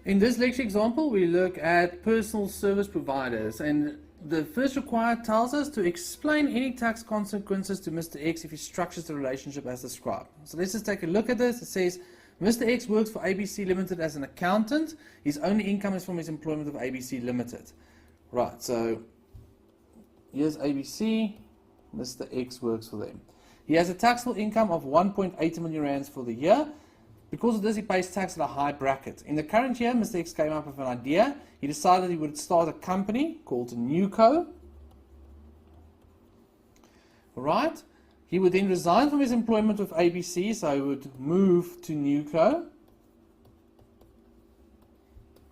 In this lecture example, we look at personal service providers, and the first required tells us to explain any tax consequences to Mr. X if he structures the relationship as described. So let's just take a look at this. It says, Mr. X works for ABC Limited as an accountant. His only income is from his employment of ABC Limited. Right, so here's ABC. Mr. X works for them. He has a taxable income of 1.8 million rands for the year. Because of this, he pays tax at a high bracket. In the current year, Mr. X came up with an idea. He decided he would start a company called Newco. Right? He would then resign from his employment with ABC, so he would move to Newco.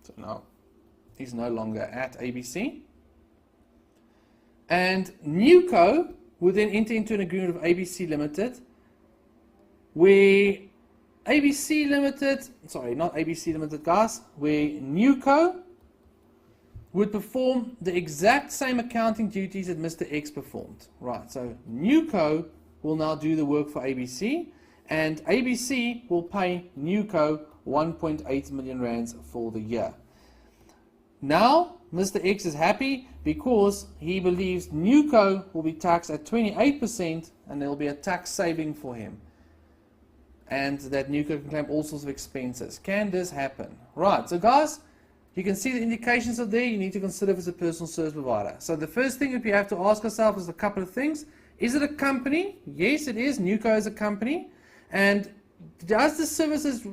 So now he's no longer at ABC. And Newco would then enter into an agreement with ABC Limited, where ABC Limited, sorry, not ABC Limited, guys, where Newco would perform the exact same accounting duties that Mr. X performed. Right, so Newco will now do the work for ABC, and ABC will pay Newco 1.8 million rands for the year. Now, Mr. X is happy because he believes Newco will be taxed at 28% and there will be a tax saving for him. And that Newco can claim all sorts of expenses. Can this happen? Right, so guys, you can see the indications are there. You need to consider if it's a personal service provider. So the first thing that we have to ask ourselves is a couple of things. Is it a company? Yes, it is. Newco is a company. And does the services,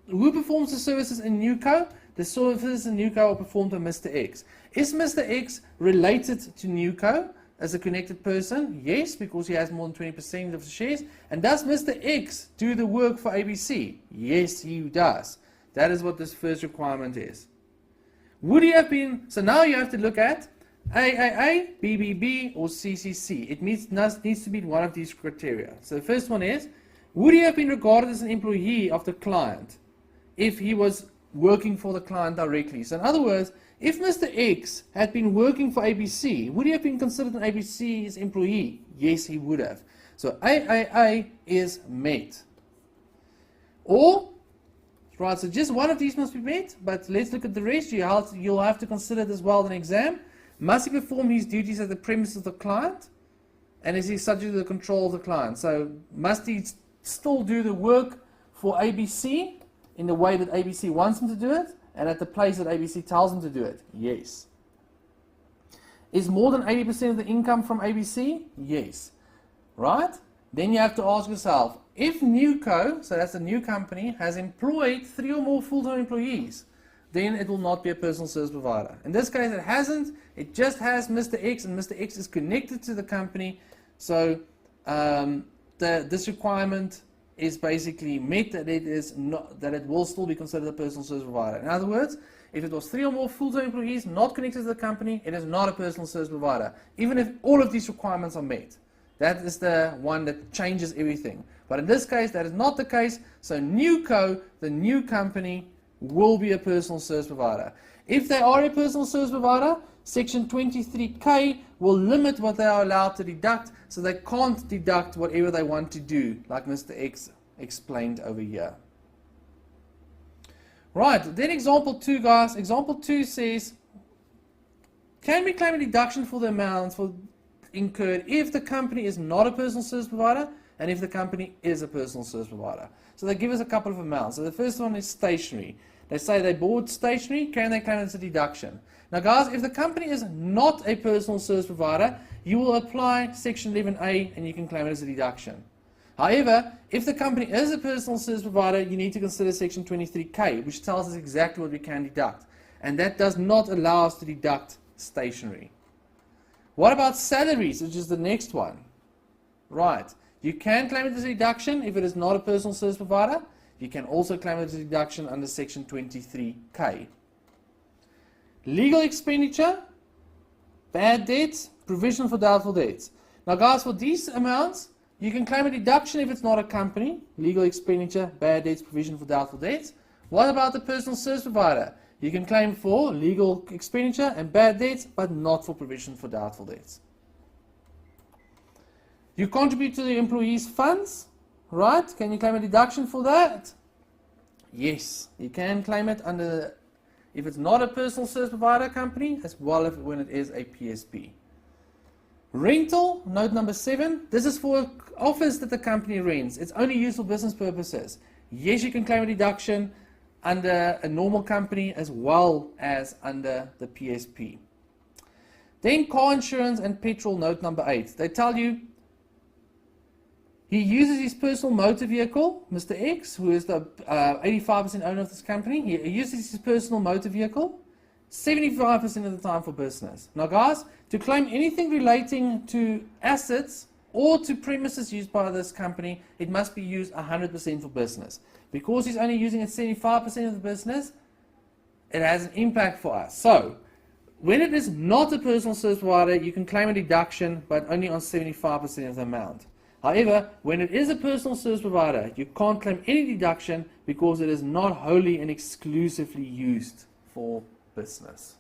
who performs the services in Newco? The services in Newco are performed by Mr. X. Is Mr. X related to Newco as a connected person? Yes, because he has more than 20% of the shares. And does Mr. X do the work for ABC? Yes, he does. That is what this first requirement is. Would he have been, so now you have to look at AAA, BBB, or CCC. It needs to meet one of these criteria. So the first one is, would he have been regarded as an employee of the client if he was working for the client directly? So in other words, if Mr. X had been working for ABC, would he have been considered an ABC's employee? Yes, he would have. So AAA is met. Or, right, so just one of these must be met, but let's look at the rest. You'll have to consider this well in an exam. Must he perform his duties at the premises of the client? And is he subject to the control of the client? So must he still do the work for ABC in the way that ABC wants him to do it, and at the place that ABC tells him to do it? Yes. Is more than 80% of the income from ABC? Yes. Right? Then you have to ask yourself, if Newco, so that's a new company, has employed 3 or more full-time employees, then it will not be a personal service provider. In this case, it hasn't. It just has Mr. X, and Mr. X is connected to the company. So this requirement is basically met, that it is not, that it will still be considered a personal service provider. In other words, if it was 3 or more full-time employees not connected to the company, it is not a personal service provider, even if all of these requirements are met. That is the one that changes everything. But in this case, that is not the case. So Newco, the new company, will be a personal service provider. If they are a personal service provider, Section 23K will limit what they are allowed to deduct, so they can't deduct whatever they want to do, like Mr. X explained over here. Right, then example 2, guys. Example 2 says, can we claim a deduction for the amounts incurred if the company is not a personal service provider and if the company is a personal service provider? So they give us a couple of amounts. So the first one is stationery. They say they bought stationery. Can they claim it as a deduction? Now guys, if the company is not a personal service provider, you will apply Section 11A and you can claim it as a deduction. However, if the company is a personal service provider, you need to consider Section 23K, which tells us exactly what we can deduct. And that does not allow us to deduct stationery. What about salaries, which is the next one? Right. You can claim it as a deduction if it is not a personal service provider. You can also claim it as a deduction under Section 23K. Legal expenditure, bad debts, provision for doubtful debts. Now guys, for these amounts, you can claim a deduction if it's not a company. Legal expenditure, bad debts, provision for doubtful debts. What about the personal service provider? You can claim for legal expenditure and bad debts, but not for provision for doubtful debts. You contribute to the employee's funds, right? Can you claim a deduction for that? Yes, you can claim it under if it's not a personal service provider company, as well as when it is a PSP. Rental, note number 7, this is for office that the company rents. It's only used for business purposes. Yes, you can claim a deduction under a normal company as well as under the PSP. Then car insurance and petrol, note number 8. They tell you he uses his personal motor vehicle, Mr. X, who is the 85% owner of this company. He uses his personal motor vehicle 75% of the time for business. Now guys, to claim anything relating to assets or to premises used by this company, it must be used 100% for business. Because he's only using it 75% of the business, it has an impact for us. So, when it is not a personal service provider, you can claim a deduction, but only on 75% of the amount. However, when it is a personal service provider, you can't claim any deduction because it is not wholly and exclusively used for business.